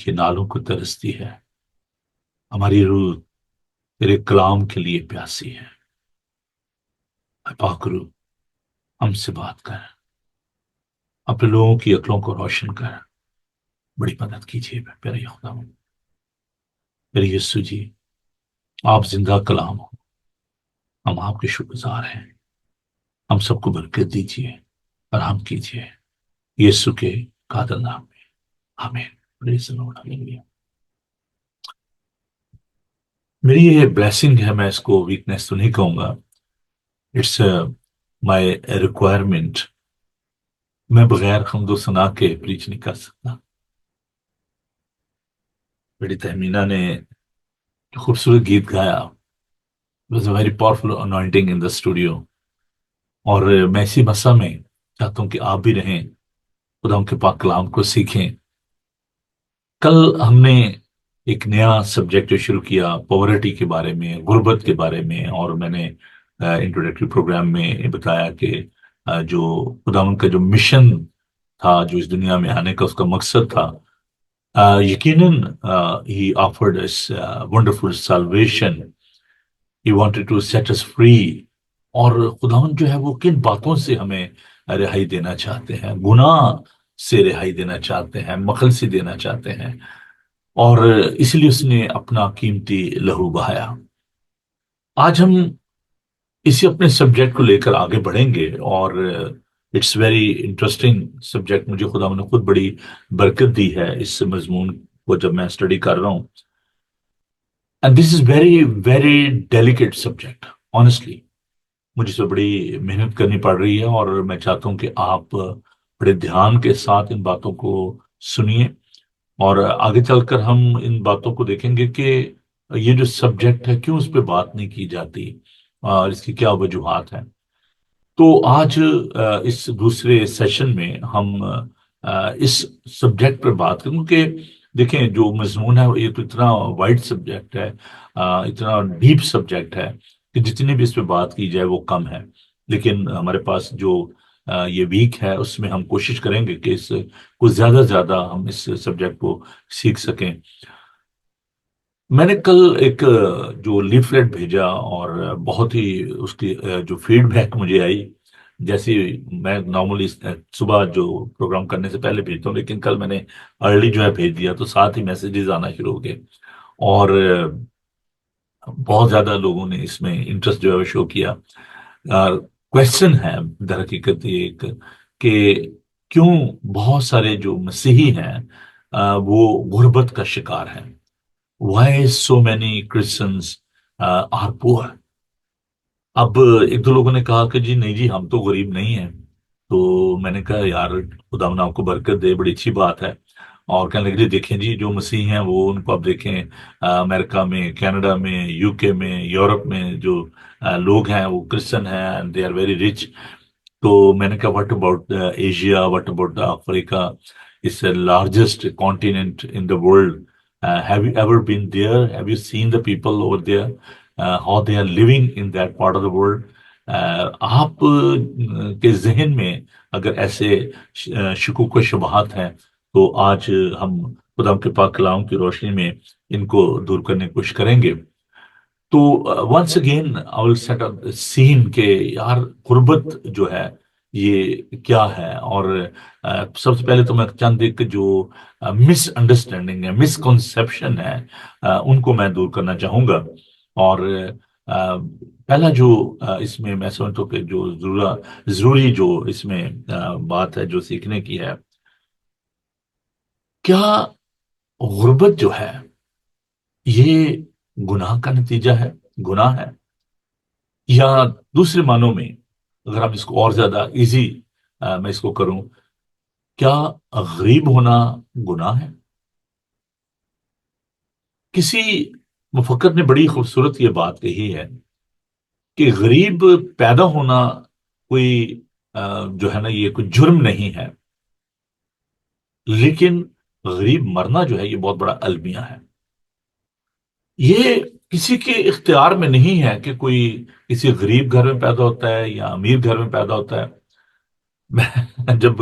کے نالوں کو ترستی ہے، ہماری روح تیرے کلام کے لیے پیاسی ہے۔ اے پاک روح، ہم سے بات کر، اپنے لوگوں کی عقلوں کو روشن کر، بڑی مدد کیجیے پیارے خدا، میرے یسوع جی، آپ زندہ کلام ہو، ہم آپ کے شکر گزار ہیں، ہم سب کو برکت دیجیے، آرام کیجیے، یسوع کے قادر نام میں، آمین۔ پریز دی لارڈ، ہاللیلویہ۔ میری یہ بلیسنگ ہے، میں اس کو ویکنیس تو نہیں کہوں گا، اٹس مائی ریکوائرمنٹ۔ میں بغیر حمد و ثنا کے پریچ نہیں کر سکتا۔ میری تہمینہ نے خوبصورت گیت گایا، was a very powerful anointing in the studio, اور میں اسی مسا میں چاہتا ہوں کہ آپ بھی رہیں، خدا ان کے پاک کلام کو سیکھیں۔ کل ہم نے ایک نیا سبجیکٹ شروع کیا پاورٹی کے بارے میں، غربت کے بارے میں، اور میں نے انٹروڈکٹری پروگرام میں بتایا کہ جو خدا ان کا جو مشن تھا، جو اس دنیا میں آنے کا اس کا مقصد تھا، یقیناً he offered us wonderful salvation. He wanted to set us free. اور خداوند جو ہے وہ کن باتوں سے ہمیں رہائی دینا چاہتے ہیں؟ گناہ سے رہائی دینا چاہتے ہیں، مخلصی دینا چاہتے ہیں، اور اس لیے اس نے اپنا قیمتی لہو بہایا۔ آج ہم اسی اپنے سبجیکٹ کو لے کر آگے بڑھیں گے، اور اٹس ویری انٹرسٹنگ سبجیکٹ، مجھے خدا نے خود بڑی برکت دی ہے اس مضمون کو جب میں اسٹڈی کر رہا ہوں، and this is very very delicate subject honestly. مجھے اس پہ بڑی محنت کرنی پڑ رہی ہے، اور میں چاہتا ہوں کہ آپ بڑے دھیان کے ساتھ ان باتوں کو سنیے، اور آگے چل کر ہم ان باتوں کو دیکھیں گے کہ یہ جو سبجیکٹ ہے کیوں اس پہ بات نہیں کی جاتی، اور اس کی کیا وجوہات ہیں۔ تو آج اس دوسرے سیشن میں ہم اس سبجیکٹ پر بات کریں، کیونکہ دیکھیں جو مضمون ہے یہ تو اتنا وائڈ سبجیکٹ ہے، اتنا ڈیپ سبجیکٹ ہے کہ جتنی بھی اس پہ بات کی جائے وہ کم ہے، لیکن ہمارے پاس جو یہ ویک ہے اس میں ہم کوشش کریں گے کہ اس کو زیادہ سے زیادہ ہم اس سبجیکٹ کو سیکھ سکیں۔ میں نے کل ایک جو لیفلیٹ بھیجا، اور بہت ہی اس کی جو فیڈ بیک مجھے آئی، جیسے میں نارملی صبح جو پروگرام کرنے سے پہلے بھیجتا ہوں، لیکن کل میں نے ارلی جو ہے بھیج دیا، تو ساتھ ہی میسیجز آنا شروع ہو گئے، اور بہت زیادہ لوگوں نے اس میں انٹرسٹ جو ہے شو کیا۔ کویشچن ہے در حقیقت یہ ایک کہ کیوں بہت سارے جو مسیحی ہیں وہ غربت کا شکار ہیں؟ Why so many Christians are poor؟ اب ایک دو لوگوں نے کہا کہ جی نہیں جی، ہم تو غریب نہیں ہیں۔ تو میں نے کہا یار خدا آپ کو برکت دے، بڑی اچھی بات ہے۔ اور کہنے لگے دیکھیں جی جو مسیح ہیں وہ ان کو آپ دیکھیں امریکہ میں، کینیڈا میں، یو کے میں، یورپ میں جو لوگ ہیں وہ کرسچن ہیں، and they are very rich. تو میں نے کہا what about Asia, what about Africa? It's the largest continent in the world. Have you ever been there? Have you seen the people over there? How they are living in that part of the world? آپ کے ذہن میں اگر ایسے شکوک و شبہات ہیں تو آج ہم خدا کے پاک کلام کی روشنی میں ان کو دور کرنے کی کوشش کریں گے۔ تو once again I will set up scene کہ یار غربت جو ہے یہ کیا ہے، اور سب سے پہلے تو میں چند ایک جو مس انڈرسٹینڈنگ ہے، مس کنسیپشن ہے، ان کو میں دور کرنا چاہوں گا۔ اور پہلا جو اس میں میں سمجھتا ہوں کہ جو ضروری جو اس میں بات ہے جو سیکھنے کی ہے، کیا غربت جو ہے یہ گناہ کا نتیجہ ہے، گناہ ہے، یا دوسرے معنوں میں اگر ہم اس کو اور زیادہ ایزی میں اس کو کروں، کیا غریب ہونا گناہ ہے؟ کسی مفکر نے بڑی خوبصورت یہ بات کہی ہے کہ غریب پیدا ہونا کوئی جو ہے نا یہ کوئی جرم نہیں ہے، لیکن غریب مرنا جو ہے یہ بہت بڑا المیہ ہے۔ یہ کسی کے اختیار میں نہیں ہے کہ کوئی کسی غریب گھر میں پیدا ہوتا ہے یا امیر گھر میں پیدا ہوتا ہے۔ میں جب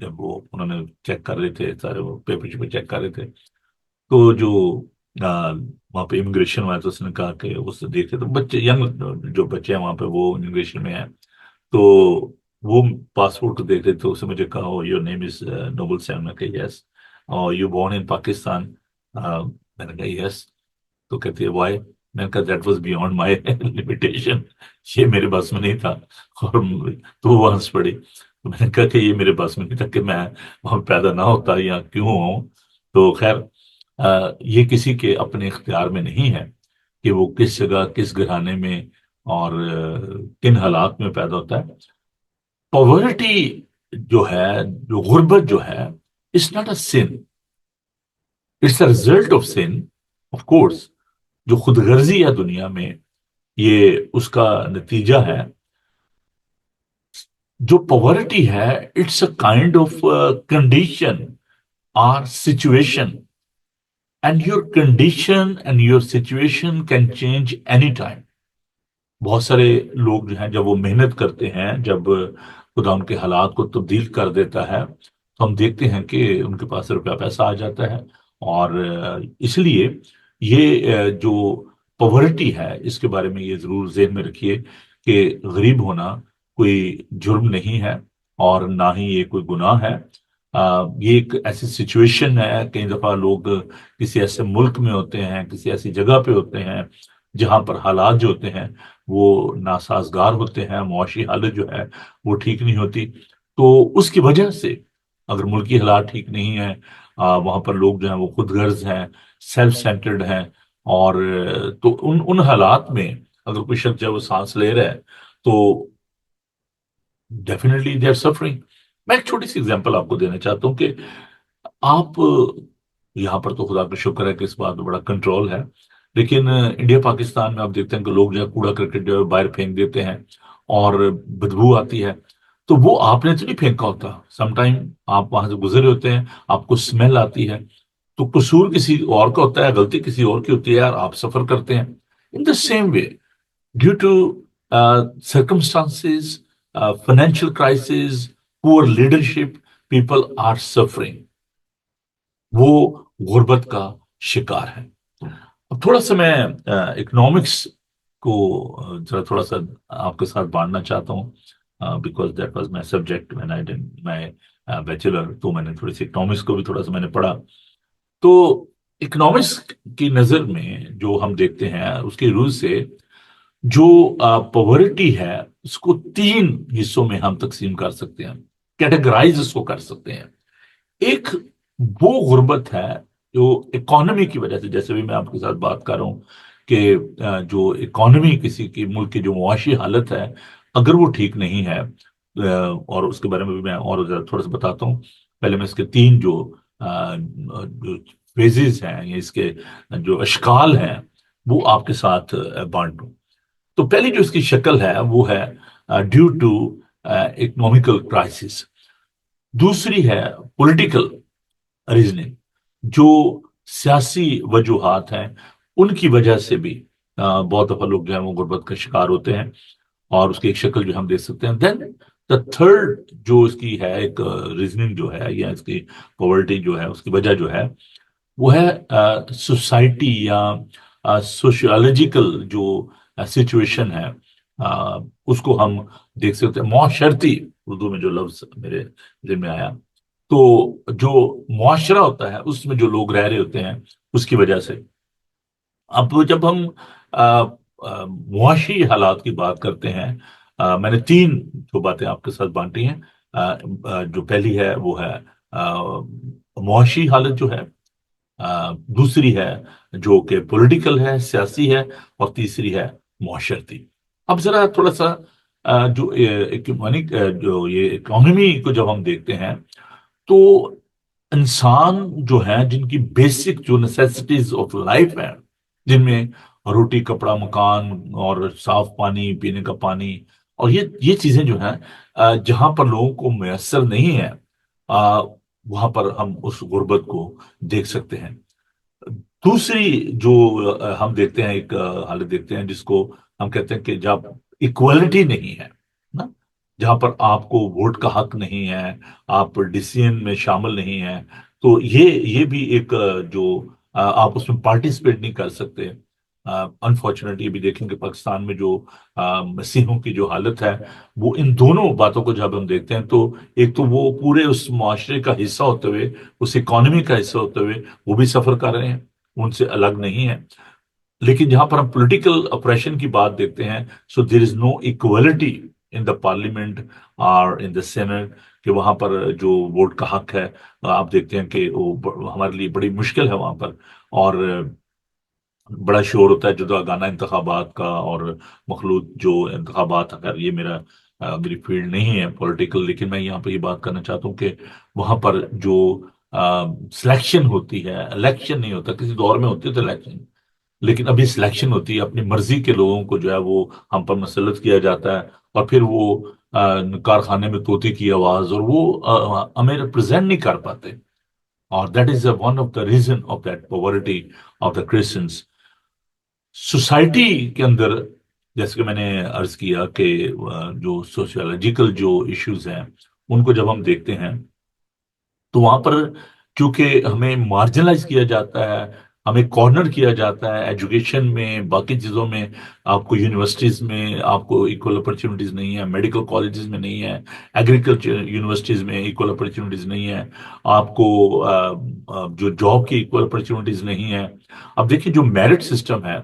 جب وہ انہوں نے چیک کر رہے تھے سارے وہ پیپر شیپر چیک کر رہے تھے، تو جو وہاں پہ امیگریشن والے تو اس نے کہا کہ اس سے دیکھتے تو بچے ینگ جو بچے ہیں وہاں پہ وہ امیگریشن میں ہیں، تو وہ پاسپورٹ کو دیکھ رہے تھے، اس نے مجھے کہا یور نیم از نوبل سین، میں کہا یس، اور یو بورن ان پاکستان، میں نے کہا یس، تو کہتے ہیں وائی، میں نے کہا that was beyond my limitation, یہ میرے بس میں نہیں تھا، اور تو وہ ہنس پڑی، تو میں نے کہا کہ یہ میرے بس میں نہیں تھا کہ میں وہاں پیدا نہ ہوتا یا کیوں ہوں، تو خیر یہ کسی کے اپنے اختیار میں نہیں ہے کہ وہ کس جگہ کس گھرانے میں اور کن حالات میں پیدا ہوتا ہے۔ پاورٹی جو ہے، جو غربت جو ہے، it's not a sin, it's a result of sin, of course, جو خود غرضی ہے دنیا میں، یہ اس کا نتیجہ ہے۔ جو پاورٹی ہے، it's a kind of condition اور situation, and your condition and your situation can change any time. بہت سارے لوگ جو ہیں جب وہ محنت کرتے ہیں، جب خدا ان کے حالات کو تبدیل کر دیتا ہے، تو ہم دیکھتے ہیں کہ ان کے پاس روپیہ پیسہ آ جاتا ہے، اور اس لیے یہ جو پاورٹی ہے، اس کے بارے میں یہ ضرور ذہن میں رکھیے کہ غریب ہونا کوئی جرم نہیں ہے، اور نہ ہی یہ کوئی گناہ ہے۔ یہ ایک ایسی سچویشن ہے، کئی دفعہ لوگ کسی ایسے ملک میں ہوتے ہیں، کسی ایسی جگہ پہ ہوتے ہیں جہاں پر حالات جو ہوتے ہیں وہ ناسازگار ہوتے ہیں، معاشی حالت جو ہے وہ ٹھیک نہیں ہوتی، تو اس کی وجہ سے اگر ملکی حالات ٹھیک نہیں ہیں، وہاں پر لوگ جو ہیں وہ خود غرض ہیں، سیلف سینٹرڈ ہیں، اور تو ان حالات میں اگر کوئی شخص جو ہے وہ سانس لے رہا ہے تو ڈیفینیٹلی دے آر سفرنگ۔ میں ایک چھوٹی سی اگزامپل آپ کو دینا چاہتا ہوں کہ آپ یہاں پر تو خدا کا شکر ہے کہ اس بات میں بڑا کنٹرول ہے، لیکن انڈیا پاکستان میں آپ دیکھتے ہیں کہ لوگ جو ہے کوڑا کرکٹ جو ہے باہر پھینک دیتے ہیں اور بدبو آتی ہے، تو وہ آپ نے تو نہیں پھینکا ہوتا، سم ٹائم آپ وہاں سے گزرے ہوتے ہیں، آپ کو اسمیل آتی ہے، تو قصور کسی اور کا ہوتا ہے، غلطی کسی اور کی ہوتی ہے، یار آپ سفر کرتے ہیں۔ In the same way, due to circumstances, financial crisis, poor leadership, people are suffering، وہ غربت کا شکار ہے۔ اب تھوڑا سا میں اکنامکس کو ذرا تھوڑا سا آپ کے ساتھ بانٹنا چاہتا ہوں، because that was my subject when I done my bachelor, تو میں نے تھوڑی سی اکنامکس کو بھی تھوڑا سا میں نے پڑھا، تو اکنامکس کی نظر میں جو ہم دیکھتے ہیں اس کے رول سے جو پاورٹی ہے اس کو تین حصوں میں ہم تقسیم کر سکتے ہیں، کیٹیگرائز اس کو کر سکتے ہیں۔ ایک وہ غربت ہے جو اکانومی کی وجہ سے، جیسے بھی میں آپ کے ساتھ بات کر رہا ہوں کہ جو اکانومی کسی کی ملک کی جو معاشی حالت ہے اگر وہ ٹھیک نہیں ہے، اور اس کے بارے میں بھی میں اور تھوڑا سا بتاتا ہوں۔ پہلے میں اس کے تین جو فیزز ہیں یا اس کے جو اشکال ہیں وہ آپ کے ساتھ بانٹوں۔ تو پہلی جو اس کی شکل ہے وہ ہے ڈیو ٹو اکنامیکل کرائسس، دوسری ہے پولیٹیکل ریزننگ، جو سیاسی وجوہات ہیں ان کی وجہ سے بھی بہت دفعہ لوگ جو ہیں وہ غربت کا شکار ہوتے ہیں، اور اس کی ایک شکل جو ہم دیکھ سکتے ہیں۔ دین دا تھرڈ جو اس کی ہے ایک ریزننگ جو ہے یا اس کی پاورٹی جو ہے اس کی وجہ جو ہے وہ ہے سوسائٹی یا سوشیولوجیکل جو سچویشن ہے، اس کو ہم دیکھ سکتے ہیں، معاشرتی، اردو میں جو لفظ میرے ذہن میں آیا، تو جو معاشرہ ہوتا ہے اس میں جو لوگ رہ رہے ہوتے ہیں اس کی وجہ سے۔ اب جب ہم معاشی حالات کی بات کرتے ہیں، میں نے تین جو باتیں آپ کے ساتھ بانٹی ہیں، جو پہلی ہے وہ ہے معاشی حالت جو ہے، دوسری ہے جو کہ پولیٹیکل ہے، سیاسی ہے، اور تیسری ہے معاشرتی۔ اب ذرا تھوڑا سا جو جو یہ اکانومی کو جب ہم دیکھتے ہیں تو انسان جو ہیں جن کی بیسک جو نیسیسٹیز آف لائف ہیں، جن میں روٹی، کپڑا، مکان اور صاف پانی، پینے کا پانی، اور یہ چیزیں جو ہیں جہاں پر لوگوں کو میسر نہیں ہے، وہاں پر ہم اس غربت کو دیکھ سکتے ہیں۔ دوسری جو ہم دیکھتے ہیں ایک حالت دیکھتے ہیں جس کو ہم کہتے ہیں کہ جب ایکوالٹی نہیں ہے نا، جہاں پر آپ کو ووٹ کا حق نہیں ہے، آپ ڈیسیژن میں شامل نہیں ہیں، تو یہ بھی ایک جو آپ اس میں پارٹیسپیٹ نہیں کر سکتے۔ انفارچونیٹلی بھی دیکھیں کہ پاکستان میں جو مسیحوں کی جو حالت ہے، وہ ان دونوں باتوں کو جب ہم دیکھتے ہیں تو ایک تو وہ پورے اس معاشرے کا حصہ ہوتے ہوئے، اس اکانومی کا حصہ ہوتے ہوئے وہ بھی سفر کر رہے ہیں، ان سے الگ نہیں ہے۔ لیکن جہاں پر ہم پولیٹیکل اپریشن کی بات دیکھتے ہیں، سو دیر is know equality in the parliament اور ان دا سینٹ، کہ وہاں پر جو ووٹ کا حق ہے، آپ دیکھتے ہیں کہ وہ ہمارے لیے بڑی مشکل ہے وہاں پر۔ اور بڑا شور ہوتا ہے جداگانہ انتخابات کا اور مخلوط جو انتخابات، اگر یہ میری فیلڈ نہیں ہے پولیٹیکل، لیکن میں یہاں پہ یہ بات کرنا چاہتا ہوں کہ وہاں پر جو سلیکشن ہوتی ہے، الیکشن نہیں ہوتا، کسی دور میں ہوتی ہے تو الیکشن، لیکن ابھی سلیکشن ہوتی ہے، اپنی مرضی کے لوگوں کو جو ہے وہ ہم پر مسلط کیا جاتا ہے، اور پھر وہ کارخانے میں طوطی کی آواز، اور وہ ہمیں ریپرزینٹ نہیں کر پاتے، اور that is one of the reason of that poverty of the Christians society کے اندر۔ جیسے کہ میں نے عرض کیا کہ جو سوشیولوجیکل جو ایشوز ہیں، ان کو جب ہم دیکھتے ہیں تو وہاں پر چونکہ ہمیں مارجنلائز کیا جاتا ہے، ہمیں کارنر کیا جاتا ہے ایجوکیشن میں، باقی چیزوں میں۔ آپ کو یونیورسٹیز میں آپ کو ایکول اپرچونٹیز نہیں ہیں، میڈیکل کالجز میں نہیں ہیں، ایگریکلچر یونیورسٹیز میں ایکول اپرچونٹیز نہیں ہیں، آپ کو جو جاب کی ایکول اپرچونٹیز نہیں ہیں۔ اب دیکھیں جو میرٹ سسٹم ہے،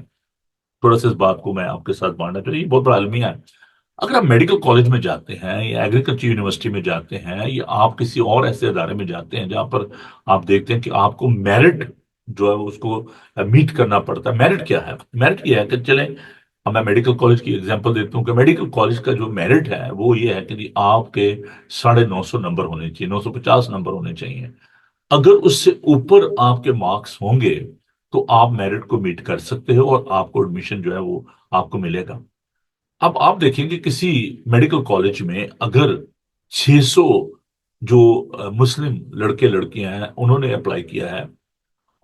تھوڑا سا اس بات کو میں آپ کے ساتھ بانٹنا چاہیے، یہ بہت بڑا المیہ ہے۔ اگر آپ میڈیکل کالج میں جاتے ہیں یا ایگریکلچر یونیورسٹی میں جاتے ہیں یا آپ کسی اور ایسے ادارے میں جاتے ہیں جہاں پر آپ دیکھتے ہیں کہ آپ کو میرٹ جو ہے اس کو میٹ کرنا پڑتا ہے۔ میرٹ کیا ہے؟ میرٹ یہ ہے کہ چلیں، اب میں میڈیکل کالج کی ایگزامپل دیتا ہوں کہ میڈیکل کالج کا جو میرٹ ہے وہ یہ ہے کہ جی آپ کے 950 نمبر ہونے چاہیے، 950 نمبر ہونے چاہیے۔ اگر اس سے اوپر آپ کے مارکس ہوں گے تو آپ میرٹ کو میٹ کر سکتے ہو اور آپ کو ایڈمیشن جو ہے وہ آپ کو ملے گا۔ اب آپ دیکھیں کہ کسی میڈیکل کالج میں اگر 600 جو مسلم لڑکے لڑکیاں ہیں انہوں نے اپلائی کیا ہے،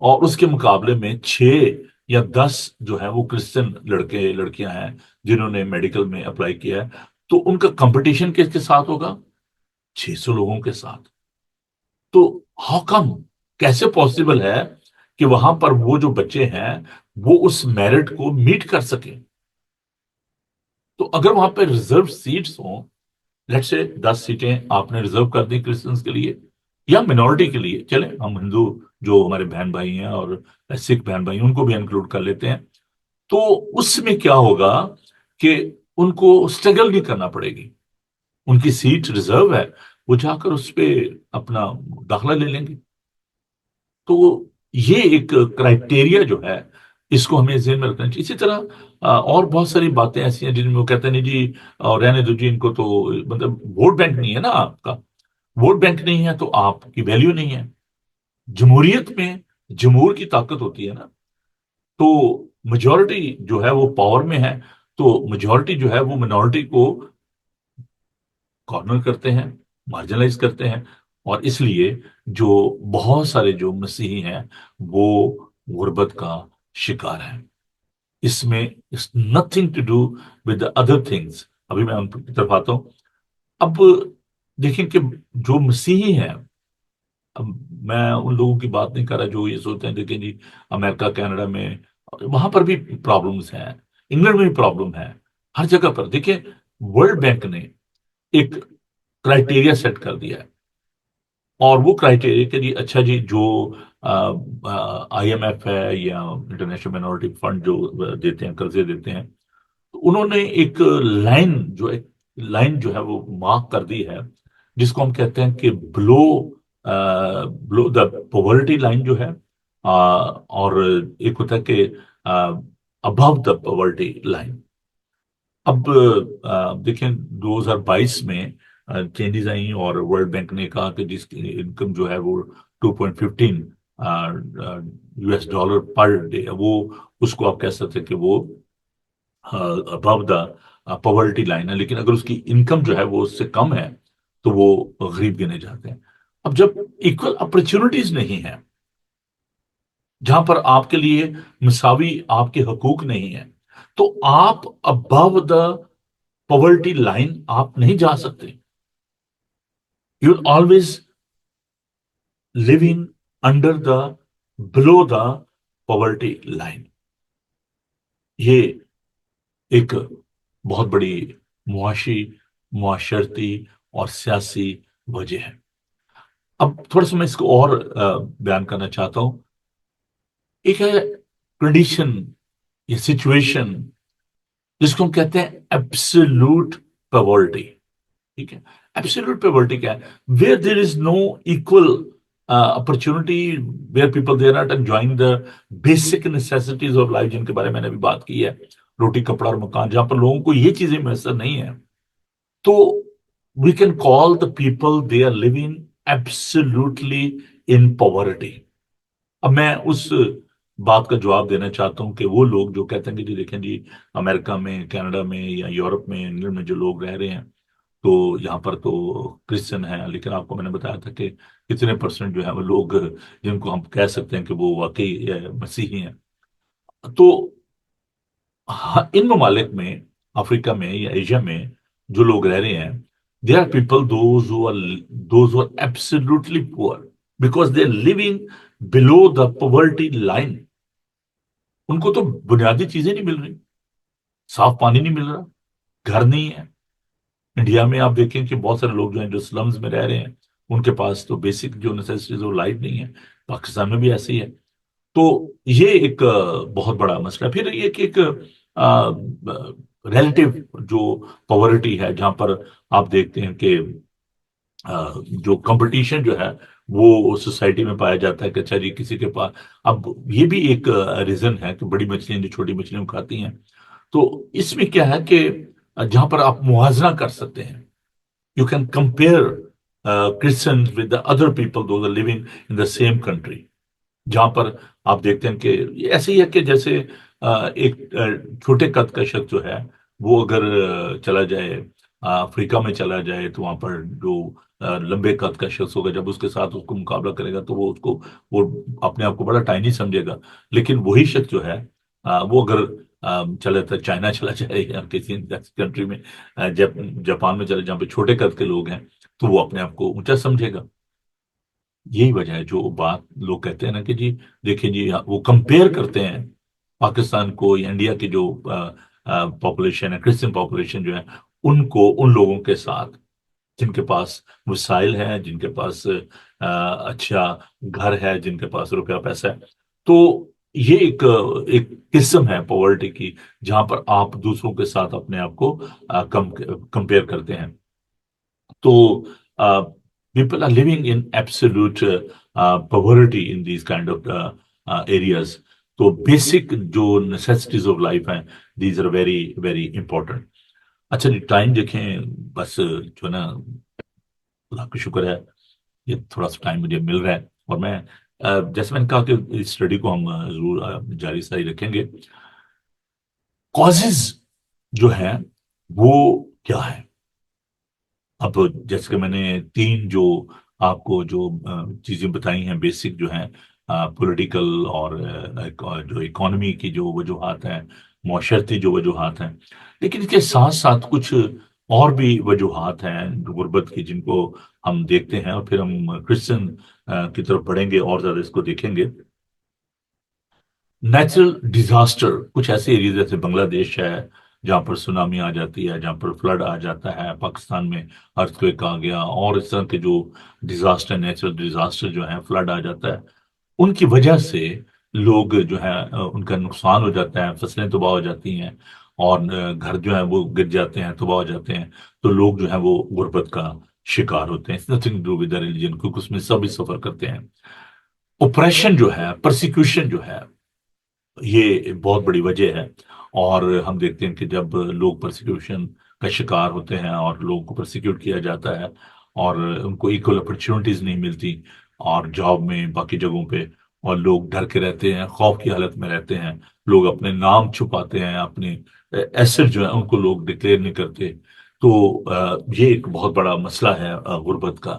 اور اس کے مقابلے میں 6 یا 10 جو ہے وہ کرسچن لڑکے لڑکیاں ہیں جنہوں نے میڈیکل میں اپلائی کیا ہے، تو ان کا کمپٹیشن کس کے ساتھ ہوگا؟ 600 لوگوں کے ساتھ۔ تو ہاؤ کم، کیسے پاسبل ہے کہ وہاں پر وہ جو بچے ہیں وہ اس میرٹ کو میٹ کر سکیں؟ تو اگر وہاں پہ ریزرو سیٹس ہوں، لیٹ سے 10 سیٹیں آپ نے ریزرو کر دی کرسچنس کے لیے یا منورٹی کے لیے، چلیں ہم ہندو جو ہمارے بہن بھائی ہیں اور سکھ بہن بھائی ہیں ان کو بھی انکلوڈ کر لیتے ہیں، تو اس میں کیا ہوگا کہ ان کو اسٹرگل بھی کرنا پڑے گی، ان کی سیٹ ریزرو ہے، وہ جا کر اس پہ اپنا داخلہ لے لیں گے۔ تو یہ ایک کرائٹیریا جو ہے اس کو ہمیں ذہن میں رکھنا چاہیے۔ اسی طرح اور بہت ساری باتیں ایسی ہیں جن میں وہ کہتے ہیں نہیں جی رہنے دو جی ان کو، تو مطلب ووٹ بینک نہیں ہے نا آپ کا، ووٹ بینک نہیں ہے تو آپ کی ویلیو نہیں ہے۔ جمہوریت میں جمہور کی طاقت ہوتی ہے نا، تو میجورٹی جو ہے وہ پاور میں ہے، تو میجورٹی جو ہے وہ منورٹی کو کارنر کرتے ہیں، مارجنلائز کرتے ہیں، اور اس لیے جو بہت سارے جو مسیحی ہیں وہ غربت کا شکار ہیں۔ اس میں nothing to do with other things. ابھی میں ان کی طرف آتا ہوں۔ اب دیکھیں کہ جو مسیحی ہیں، اب میں ان لوگوں کی بات نہیں کر رہا جو یہ سوچتے ہیں دیکھیں جی امریکہ کینیڈا میں وہاں پر بھی پرابلمس ہیں، انگلینڈ میں بھی پرابلم ہے، ہر جگہ پر دیکھیں ورلڈ بینک نے ایک کرائٹیریا سیٹ کر دیا ہے، اور وہ کرائٹیریا کہ جی اچھا جی جو آئی ایم ایف ہے یا انٹرنیشنل مائنورٹی فنڈ جو دیتے ہیں، قرضے دیتے ہیں، تو انہوں نے ایک لائن جو ہے وہ مارک کر دی ہے جس کو ہم کہتے ہیں کہ بلو دا پاورٹی لائن جو ہے، اور ایک ہوتا ہے کہ ابو دا پاورٹی لائن۔ اب دیکھیں 2022 میں چینجز آئیں اور ورلڈ بینک نے کہا کہ جس کی انکم جو ہے وہ 2.15 US ڈالر پر ڈے، وہ اس کو آپ کہہ سکتے ہیں کہ وہ ابو دا پاورٹی لائن ہے، لیکن اگر اس کی انکم جو ہے وہ اس سے کم ہے تو وہ غریب گنے جاتے ہیں۔ اب جب ایکول اپرچونٹیز نہیں ہیں، جہاں پر آپ کے لیے مساوی آپ کے حقوق نہیں ہیں، تو آپ ابو دا پاورٹی لائن آپ نہیں جا سکتے. You will always living under the below the poverty line. یہ ایک بہت بڑی معاشی، معاشرتی اور سیاسی وجہ ہے. اب تھوڑا سا میں اس کو اور بیان کرنا چاہتا ہوں. ایک ہے کنڈیشن یا سچویشن جس کو ہم کہتے ہیں ایبسولوٹ پاورٹی. ٹھیک ہے، ایبسولوٹ پیورٹی کیا ہے؟ Where there is no equal opportunity, where people they are not enjoying the basic necessities of life, جن کے بارے میں نے ابھی بات کی ہے، روٹی کپڑا اور مکان، جہاں پر لوگوں کو یہ چیزیں میسر نہیں ہیں. تو we can call the people they are living absolutely in poverty. اب میں اس بات کا جواب دینا چاہتا ہوں کہ وہ لوگ جو کہتے ہیں کہ جی دیکھیں جی امریکہ میں، کینیڈا میں یا یورپ میں، انگلینڈ میں جو لوگ رہ رہے ہیں تو یہاں پر تو کرسچن ہیں، لیکن آپ کو میں نے بتایا تھا کہ کتنے پرسنٹ جو ہے وہ لوگ جن کو ہم کہہ سکتے ہیں کہ وہ واقعی مسیحی ہیں. تو ان ممالک میں، افریقہ میں یا ایشیا میں جو لوگ رہ رہے ہیں، they are people those absolutely poor because they are living below the poverty line. ان کو تو بنیادی چیزیں نہیں مل رہی، صاف پانی نہیں مل رہا، گھر نہیں ہے. انڈیا میں آپ دیکھیں کہ بہت سارے لوگ جو ہیں جو سلمز میں رہ رہے ہیں، ان کے پاس تو بیسک جو نیسیسٹیز وہ لائف نہیں ہے. پاکستان میں بھی ایسے ہی ہے. تو یہ ایک بہت بڑا مسئلہ ہے. پھر یہ کہ ایک ریلیٹو جو پاورٹی ہے، جہاں پر آپ دیکھتے ہیں کہ جو کمپٹیشن جو ہے وہ سوسائٹی میں پایا جاتا ہے کہ اچھا جی کسی کے پاس. اب یہ بھی ایک ریزن ہے کہ بڑی مچھلیاں جو چھوٹی مچھلیاں کھاتی ہیں. تو اس میں کیا ہے کہ جہاں پر آپ موازنہ کر سکتے ہیں، you can compare Christian with the other people those are living in the same country. جہاں پر آپ دیکھتے ہیں کہ یہ ایسے ہی ہے کہ جیسے ایک چھوٹے قد کا شخص جو ہے وہ اگر چلا جائے افریقہ میں چلا جائے، تو وہاں پر جو لمبے قد کا شخص ہوگا، جب اس کے ساتھ اس کو مقابلہ کرے گا تو وہ اس کو، وہ اپنے آپ کو بڑا ٹائنی سمجھے گا. لیکن وہی شخص جو ہے وہ اگر چلے تو چائنا چلا جائے یا کسی کنٹری میں، جاپان میں چلے جہاں پہ چھوٹے قد کے لوگ ہیں، تو وہ اپنے آپ کو اونچا سمجھے گا. یہی وجہ ہے جو بات لوگ کہتے ہیں نا کہ جی دیکھیں جی وہ کمپیئر کرتے ہیں پاکستان کو یا انڈیا کی جو پاپولیشن ہے، کرسچن پاپولیشن جو ہے، ان کو ان لوگوں کے ساتھ جن کے پاس وسائل ہیں، جن کے پاس اچھا گھر ہے، جن کے پاس روپیہ پیسہ ہے. تو یہ ایک قسم ہے پاورٹی کی، جہاں پر آپ دوسروں کے ساتھ اپنے آپ کو کمپیئر کرتے ہیں. تو people are living in absolute poverty in these kind of areas. تو بیسک جو نیسیسٹیز آف لائف ہیں، these are very very important. اچھا جی ٹائم دیکھیں، بس جو نا اللہ کا شکر ہے یہ تھوڑا سا ٹائم مجھے مل رہا ہے، اور میں جیسے میں نے کہا کہ اس اسٹڈی کو ہم ضرور جاری ساری رکھیں گے. کازز جو ہے وہ کیا ہے؟ اب جیسے کہ میں نے تین جو آپ کو جو چیزیں بتائی ہیں بیسک جو ہیں، پولیٹیکل اور جو اکانومی کی جو وجوہات ہیں، معاشرتی جو وجوہات ہیں، لیکن اس کے ساتھ ساتھ کچھ اور بھی وجوہات ہیں غربت کی، جن کو ہم دیکھتے ہیں. اور پھر ہم کرسچن کی طرف بڑھیں گے اور زیادہ اس کو دیکھیں گے. نیچرل ڈیزاسٹر، کچھ ایسے ایریز جیسے بنگلہ دیش ہے جہاں پر سونامی آ جاتی ہے، جہاں پر فلڈ آ جاتا ہے، پاکستان میں ارتھکویک آ گیا، اور اس طرح کے جو ڈیزاسٹر، نیچرل ڈیزاسٹر جو ہیں، فلڈ آ جاتا ہے، ان کی وجہ سے لوگ جو ہے ان کا نقصان ہو جاتا ہے، فصلیں تباہ ہو جاتی ہیں، اور گھر جو ہے وہ گر جاتے ہیں، تباہ ہو جاتے ہیں. تو لوگ جو ہے وہ غربت کا شکار ہوتے ہیں. نتھنگ ڈو ود ریلیجن، کیونکہ اس میں سب سفر کرتے ہیں. اوپریشن جو ہے، پرسیکیوشن جو ہے، یہ بہت بڑی وجہ ہے. اور ہم دیکھتے ہیں کہ جب لوگ پرسیکیوشن کا شکار ہوتے ہیں اور لوگوں کو پرسیکیوٹ کیا جاتا ہے اور ان کو ایکول اپرچونٹیز نہیں ملتی، اور جاب میں باقی جگہوں پہ، اور لوگ ڈر کے رہتے ہیں، خوف کی حالت میں رہتے ہیں، لوگ اپنے نام چھپاتے ہیں، اپنے ایسٹ جو ہیں ان کو لوگ ڈکلیئر نہیں کرتے. تو یہ ایک بہت بڑا مسئلہ ہے غربت کا،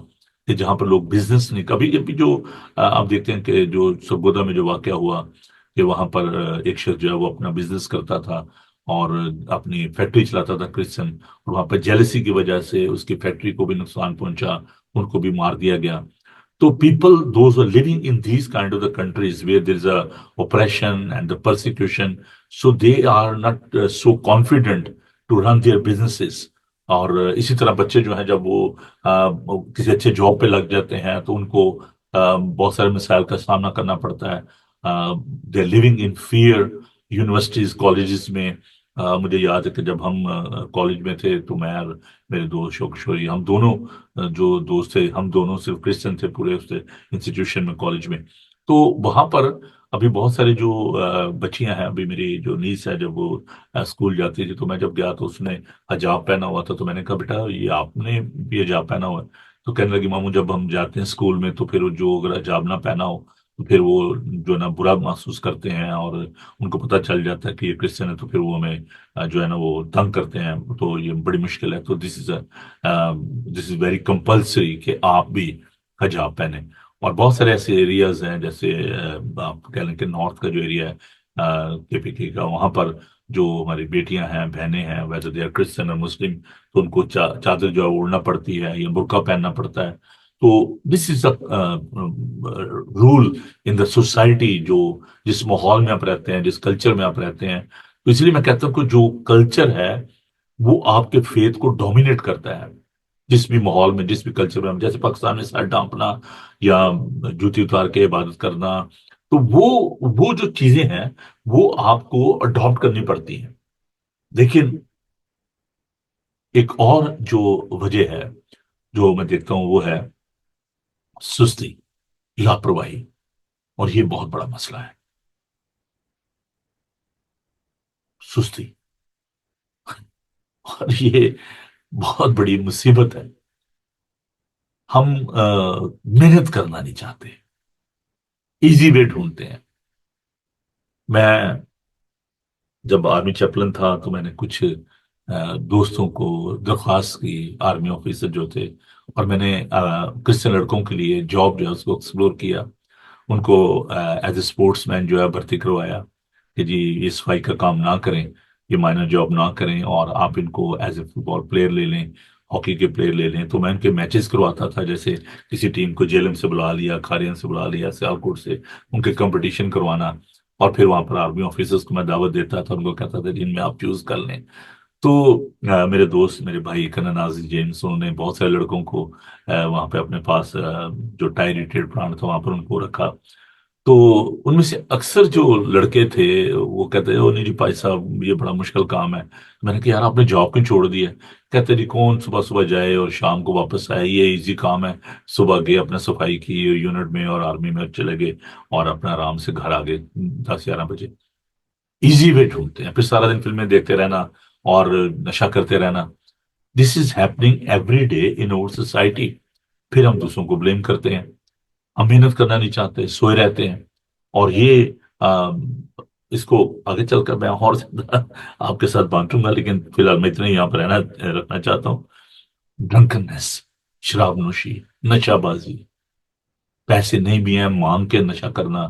کہ جہاں پر لوگ بزنس نہیں. کبھی کبھی جو آپ دیکھتے ہیں کہ جو سرگودا میں جو واقعہ ہوا، کہ وہاں پر ایک شخص جو ہے وہ اپنا بزنس کرتا تھا، اور اپنی فیکٹری چلاتا تھا کرسچن، اور وہاں پہ جیلسی کی وجہ سے اس کی فیکٹری کو بھی نقصان پہنچا، ان کو بھی مار دیا گیا. So people, those who are living in these kind of the countries where there is a oppression and the persecution, so they are not so confident to run their businesses. اور اسی طرح بچے جو ہیں جب وہ کسی اچھے جاب پہ لگ جاتے ہیں تو ان کو بہت سارے مسائل کا سامنا کرنا پڑتا ہے. They are living in fear. Universities colleges میں مجھے یاد ہے کہ جب ہم کالج میں تھے تو میں اور میرے دوست شوق شوری، ہم دونوں جو دوست تھے، ہم دونوں صرف کرسچن تھے پورے اس انسٹیٹیوشن میں، کالج میں. تو وہاں پر ابھی بہت سارے جو بچیاں ہیں، ابھی میری جو نیس ہے جب وہ اسکول جاتی تھی تو میں جب گیا تو اس نے حجاب پہنا ہوا تھا، تو میں نے کہا بیٹا یہ آپ نے بھی حجاب پہنا ہوا ہے؟ تو کہنے لگی ماموں جب ہم جاتے ہیں اسکول میں تو پھر جو اگر حجاب نہ پہنا ہو تو پھر وہ جو ہے نا برا محسوس کرتے ہیں، اور ان کو پتہ چل جاتا ہے کہ یہ کرسچن ہے تو پھر وہ ہمیں جو ہے نا وہ تنگ کرتے ہیں، تو یہ بڑی مشکل ہے. تو دس از ویری کمپلسری کہ آپ بھی حجاب پہنیں. اور بہت سارے ایسے ایریاز ہیں جیسے آپ کہہ لیں کہ نارتھ کا جو ایریا ہے کے پی کے کا، وہاں پر جو ہماری بیٹیاں ہیں، بہنیں ہیں، ویدر دے آر کرسچن اور مسلم، تو ان کو چادر جو ہے اوڑھنا پڑتی ہے یا برقع پہننا پڑتا ہے. تو دس از رول ان دا سوسائٹی، جو جس ماحول میں آپ رہتے ہیں، جس کلچر میں آپ رہتے ہیں. تو اس لیے میں کہتا ہوں کہ جو کلچر ہے وہ آپ کے فیتھ کو ڈومینیٹ کرتا ہے. جس بھی ماحول میں، جس بھی کلچر میں، جیسے پاکستان میں سر ڈانپنا یا جوتی اتار کے عبادت کرنا، تو وہ جو چیزیں ہیں وہ آپ کو اڈاپٹ کرنی پڑتی ہیں. لیکن ایک اور جو وجہ ہے جو میں دیکھتا ہوں وہ ہے سستی، لاپرواہی. اور یہ بہت بڑا مسئلہ ہے، سستی. اور یہ بہت بڑی مصیبت ہے. ہم محنت کرنا نہیں چاہتے، ایزی وے ڈھونڈتے ہیں. میں جب آرمی چیپلن تھا تو میں نے کچھ دوستوں کو درخواست کی، آرمی آفیسر جو تھے، اور میں نے کرسچن لڑکوں کے لیے جاب جو ہے اس کو ایکسپلور کیا. ان کو ایز اے اسپورٹس مین جو ہے بھرتی کروایا کہ جی یہ صفائی کا کام نہ کریں، یہ مائنر جاب نہ کریں، اور آپ ان کو as a football player لے لیں، ہاکی کے پلیئر لے لیں. تو میں ان کے میچز کرواتا تھا، جیسے کسی ٹیم کو جیلم سے بلا لیا، کھارین سے بلا لیا، سیالکوٹ سے، ان کے کمپٹیشن کروانا. اور پھر وہاں پر آرمی آفیسرز کو میں دعوت دیتا تھا، ان کو کہتا تھا جن میں آپ چوز کر لیں. تو میرے دوست، میرے بھائی کنن نازی جیمس، انہوں نے بہت سارے لڑکوں کو وہاں پہ اپنے پاس جو ٹائی ریٹیڈ پلانٹ تھا وہاں پر ان کو رکھا. تو ان میں سے اکثر جو لڑکے تھے وہ کہتے او نہیں جی بھائی صاحب یہ بڑا مشکل کام ہے. میں نے کہا یار آپ نے جاب کیوں چھوڑ دی ہے؟ کہتے جی کون صبح صبح جائے اور شام کو واپس آئے، یہ ایزی کام ہے. صبح گئے، اپنے صفائی کی یونٹ میں اور آرمی میں چلے گئے، اور اپنا آرام سے گھر آ گئے 10 11 بجے. ایزی وے ڈھونڈتے ہیں، پھر سارا دن فلمیں دیکھتے رہنا اور نشہ کرتے رہنا. دس از ہیپننگ ایوری ڈے ان اور سوسائٹی. پھر ہم دوسروں کو بلیم کرتے ہیں، ہم محنت کرنا نہیں چاہتے، سوئے رہتے ہیں. اور یہ اس کو آگے چل کر میں اور زیادہ آپ کے ساتھ بانٹوں گا، لیکن فی الحال میں اتنا یہاں پر رکھنا چاہتا ہوں. ڈرنکنیس، شراب نوشی، نشہ بازی، پیسے نہیں بھی ہیں مانگ کے نشہ کرنا،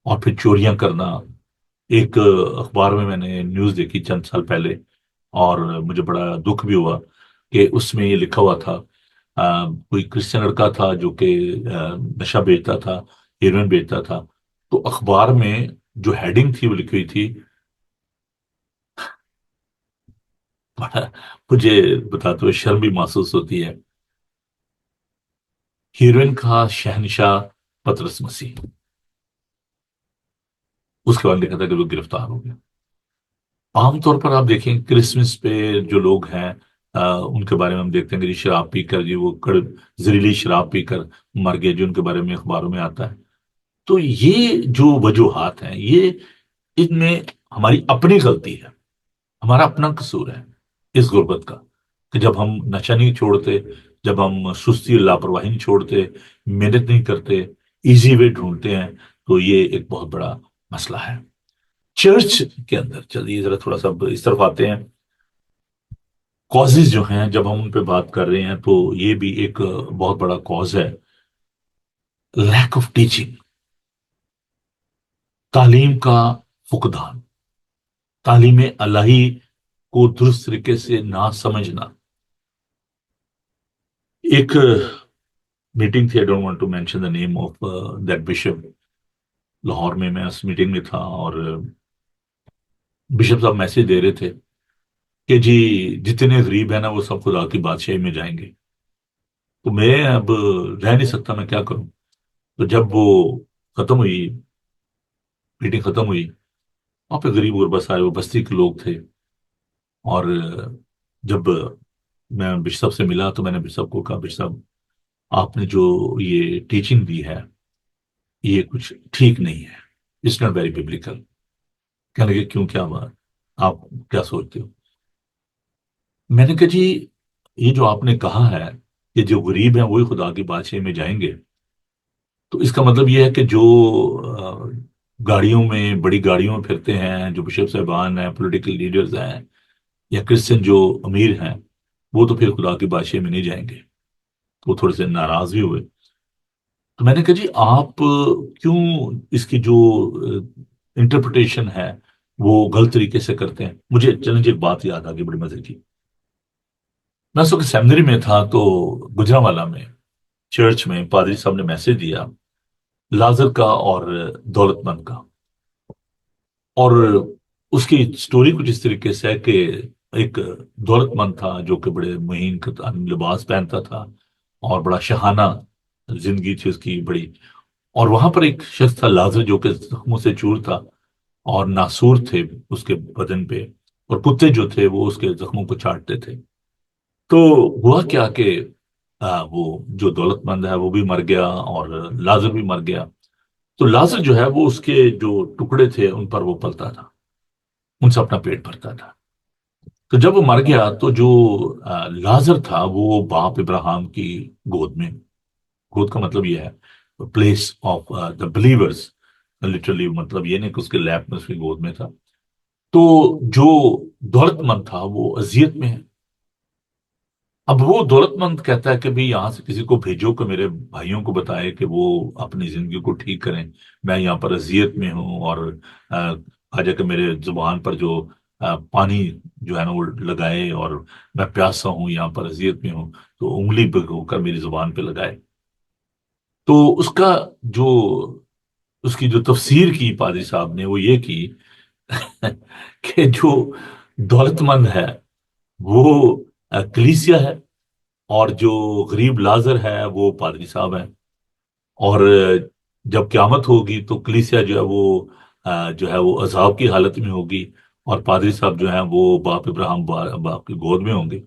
اور پھر چوریاں کرنا. ایک اخبار میں نے نیوز دیکھی چند سال پہلے، اور مجھے بڑا دکھ بھی ہوا کہ اس میں یہ لکھا ہوا تھا کوئی کرسچن لڑکا تھا جو کہ نشہ بیچتا تھا، ہیروئن بیچتا تھا. تو اخبار میں جو ہیڈنگ تھی وہ لکھی ہوئی تھی، بڑا مجھے بتاتے ہوئے شرم بھی محسوس ہوتی ہے، ہیروئن کا شہنشاہ پطرس مسیح. اس کے بعد لکھا تھا کہ وہ گرفتار ہو گیا. عام طور پر آپ دیکھیں کرسمس پہ جو لوگ ہیں ان کے بارے میں ہم دیکھتے ہیں کہ جی شراب پی کر، جی وہ زہریلی شراب پی کر مر گئے، جو ان کے بارے میں اخباروں میں آتا ہے. تو یہ جو وجوہات ہیں، یہ ان میں ہماری اپنی غلطی ہے، ہمارا اپنا قصور ہے اس غربت کا، کہ جب ہم نشہ نہیں چھوڑتے، جب ہم سستی اور لاپرواہی نہیں چھوڑتے، محنت نہیں کرتے، ایزی وے ڈھونڈتے ہیں، تو یہ ایک بہت بڑا مسئلہ ہے. چرچ کے اندر چلیے ذرا تھوڑا سا اس طرف آتے ہیں. کازز جو ہیں جب ہم ان پہ بات کر رہے ہیں تو یہ بھی ایک بہت بڑا کاز ہے، لیک آف ٹیچنگ، تعلیم کا فقدان. تعلیم الہی کو درست طریقے سے نہ سمجھنا. ایک میٹنگ تھی, I don't want to mention the name of that bishop. Lahore میں اس میٹنگ میں تھا, اور بشپ صاحب میسج دے رہے تھے کہ جی جتنے غریب ہیں نا وہ سب خدا کی بادشاہی میں جائیں گے. تو میں اب رہ نہیں سکتا, میں کیا کروں. تو جب وہ ختم ہوئی, میٹنگ ختم ہوئی, وہاں پہ غریب غربت آئے, وہ بستی کے لوگ تھے. اور جب میں بشپ سے ملا تو میں نے بشپ کو کہا, بشپ آپ نے جو یہ ٹیچنگ دی ہے یہ کچھ ٹھیک نہیں ہے, اٹس ناٹ ویری ببلیکل. کہنے لگے کیوں, کیا بات, آپ کیا سوچتے ہو. میں نے کہا جی یہ جو آپ نے کہا ہے کہ جو غریب ہیں وہی خدا کی بادشاہی میں جائیں گے, تو اس کا مطلب یہ ہے کہ جو گاڑیوں میں, بڑی گاڑیوں میں پھرتے ہیں, جو بشپ صاحبان ہیں, پولیٹیکل لیڈرز ہیں, یا کرسچن جو امیر ہیں, وہ تو پھر خدا کی بادشاہی میں نہیں جائیں گے. تو وہ تھوڑے سے ناراض بھی ہوئے. تو میں نے کہا جی آپ کیوں اس کی جو انٹرپریٹیشن ہے وہ غلط طریقے سے کرتے ہیں. مجھے چلیں ایک بات یاد آ گئی بڑی مزے کی. میں اس وقت سیمنری میں تھا, تو گجرانوالہ میں چرچ میں پادری صاحب نے میسج دیا لازر کا اور دولت مند کا. اور اس کی سٹوری کچھ اس طریقے سے ہے کہ ایک دولت مند تھا جو کہ بڑے مہین لباس پہنتا تھا, اور بڑا شہانہ زندگی تھی اس کی بڑی. اور وہاں پر ایک شخص تھا لازر جو کہ زخموں سے چور تھا, اور ناسور تھے اس کے بدن پہ, اور کتے جو تھے وہ اس کے زخموں کو چاٹتے تھے. تو ہوا کیا کہ وہ جو دولت مند ہے وہ بھی مر گیا, اور لازر بھی مر گیا. تو لازر جو ہے وہ اس کے جو ٹکڑے تھے ان پر وہ پلتا تھا, ان سے اپنا پیٹ بھرتا تھا. تو جب وہ مر گیا تو جو لازر تھا وہ باپ ابراہیم کی گود میں, گود کا مطلب یہ ہے place of the believers, literally مطلب یہ نہیں کہ اس کے لیپ میں, اس کی گود میں تھا. تو جو دولت مند تھا وہ اذیت میں ہے. اب وہ دولت مند کہتا ہے کہ بھی یہاں سے کسی کو بھیجو کہ میرے بھائیوں کو بتائے کہ وہ اپنی زندگی کو ٹھیک کریں, میں یہاں پر اذیت میں ہوں. اور آ جا کہ میرے زبان پر جو پانی جو ہے نا وہ لگائے, اور میں پیاسا ہوں, یہاں پر اذیت میں ہوں, تو انگلی بھگو کر میری زبان پہ لگائے. تو اس کا جو اس کی جو تفسیر کی پادری صاحب نے وہ یہ کی کہ جو دولت مند ہے وہ کلیسیا ہے, اور جو غریب لازر ہے وہ پادری صاحب ہے. اور جب قیامت ہوگی تو کلیسیا جو ہے وہ جو ہے وہ عذاب کی حالت میں ہوگی, اور پادری صاحب جو ہیں وہ باپ ابراہیم باپ کی گود میں ہوں گے.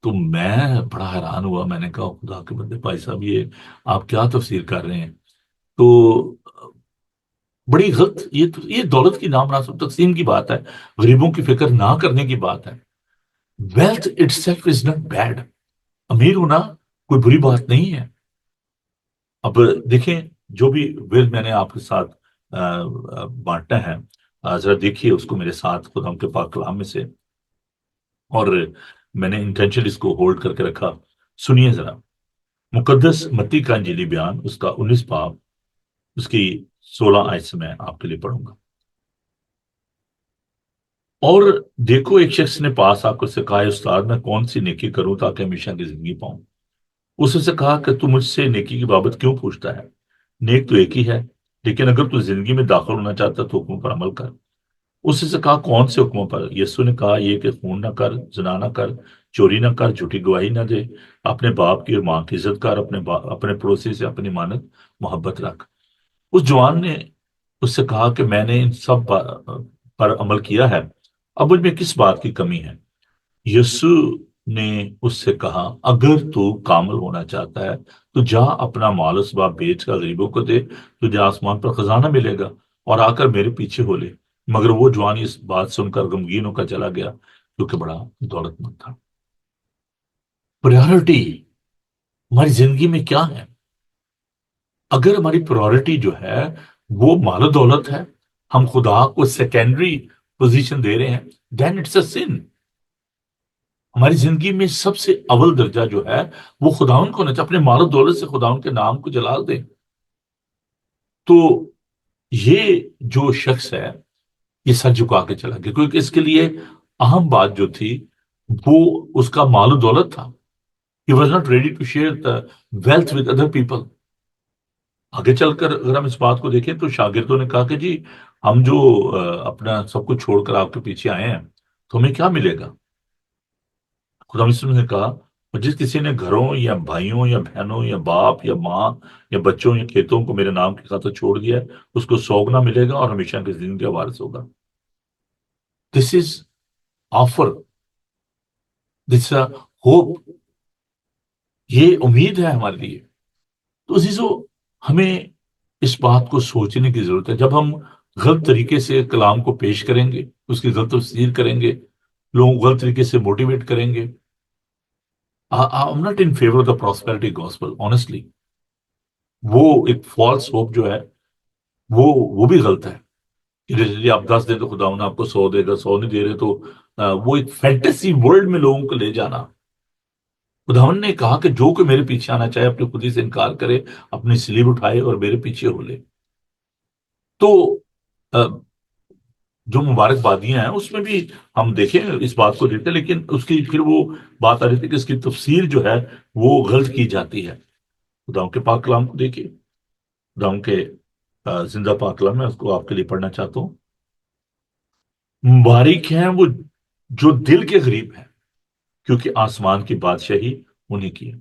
تو میں بڑا حیران ہوا, میں نے کہا خدا کے بندے بھائی صاحب یہ آپ کیا تفسیر کر رہے ہیں. تو بڑی غلط, یہ دولت کی نام مناسب تقسیم کی بات ہے, غریبوں کی فکر نہ کرنے کی بات ہے. Wealth itself is not bad, امیر ہونا کوئی بری بات نہیں ہے. اب دیکھیں جو بھی ورد میں نے آپ کے ساتھ بانٹنا ہے, ذرا دیکھیے اس کو میرے ساتھ خدا کے پاک کلام میں سے, اور میں نے انٹینشن اس کو ہولڈ کر کے رکھا. سنیے ذرا مقدس متی کا انجیلی بیان, اس کا 19 باب, اس کی 16 آیت سے میں آپ کے لیے پڑھوں گا. اور دیکھو ایک شخص نے پاس آ کر سے کہا, استاد میں کون سی نیکی کروں تاکہ ہمیشہ کی زندگی پاؤں. اس نے سے کہا کہ تو مجھ سے نیکی کی بابت کیوں پوچھتا ہے, نیک تو ایک ہی ہے, لیکن اگر تو زندگی میں داخل ہونا چاہتا تو حکموں پر عمل کر. اس نے سے کہا کون سے حکموں پر. یسوع نے کہا یہ کہ خون نہ کر, زنا نہ کر, چوری نہ کر, جھوٹی گواہی نہ دے, اپنے باپ کی اور ماں کی عزت کر, اپنے پڑوسی سے اپنی مانت محبت رکھ. اس جوان نے اس سے کہا کہ میں نے ان سب پر عمل کیا ہے, اب مجھ میں کس بات کی کمی ہے. یسوع نے اس سے کہا اگر تو کامل ہونا چاہتا ہے تو جا اپنا مال و اسباب بیچ کر غریبوں کو دے, تجھے آسمان پر خزانہ ملے گا, اور آ کر میرے پیچھے ہو لے. مگر وہ جوان اس بات سن کر غمگین ہو کر چلا گیا کیونکہ بڑا دولت مند تھا. پریورٹی ہماری زندگی میں کیا ہے؟ اگر ہماری پریورٹی جو ہے وہ مال و دولت ہے, ہم خدا کو سیکنڈری پوزیشن دے رہے ہیں, دین اٹس اے سن. ہماری زندگی میں سب سے اول درجہ جو ہے وہ خداوند کو ہونا چاہیے, اپنے مال و دولت سے خداوند کے نام کو جلال دیں. تو یہ جو شخص ہے یہ سر جھکا کے چلا گیا، کیونکہ اس کے لیے اہم بات جو تھی وہ اس کا مال و دولت تھا. He was not ready to share the wealth with other people. آگے چل کر اگر ہم اس بات کو دیکھیں تو شاگردوں نے کہا کہ جی ہم جو اپنا سب کچھ چھوڑ کر آپ کے پیچھے آئے ہیں تو ہمیں کیا ملے گا؟ خدا مسلم نے کہا جس کسی نے گھروں یا بھائیوں یا بہنوں یا باپ یا ماں یا بچوں یا کھیتوں کو میرے نام کی خاطر چھوڑ دیا ہے اس کو 100 گنا ملے گا اور ہمیشہ کی زندگی کا وارث ہوگا. دس از آفر، دس ہوپ، یہ امید ہے ہمارے لیے. تو عزیزو ہمیں اس بات کو سوچنے کی ضرورت ہے. جب ہم غلط طریقے سے کلام کو پیش کریں گے، اس کی غلط تفسیر کریں گے، لوگوں کو غلط طریقے سے موٹیویٹ کریں گے. I'm not in favor of the prosperity gospel, honestly. وہ ایک فالس ہوپ جو ہے وہ بھی غلط ہے کہ جی آپ 10 دیں تو خدا انہیں آپ کو 100 دے گا، 100 نہیں دے رہے تو وہ ایک فینٹیسی ورلڈ میں لوگوں کو لے جانا. خداوند نے کہا کہ جو کوئی میرے پیچھے آنا چاہے اپنی خودی سے انکار کرے، اپنی سلیب اٹھائے اور میرے پیچھے ہو لے. تو جو مبارک بادیاں ہیں اس میں بھی ہم دیکھیں اس بات کو دیکھتے ہیں، لیکن اس کی پھر وہ بات آ رہی تھی کہ اس کی تفسیر جو ہے وہ غلط کی جاتی ہے. خداؤں کے پاک کلام کو دیکھیے، خداؤں کے زندہ پاک کلام میں اس کو آپ کے لیے پڑھنا چاہتا ہوں. مبارک ہیں وہ جو دل کے غریب ہیں، کیونکہ آسمان کی بادشاہی انہیں کی ہے.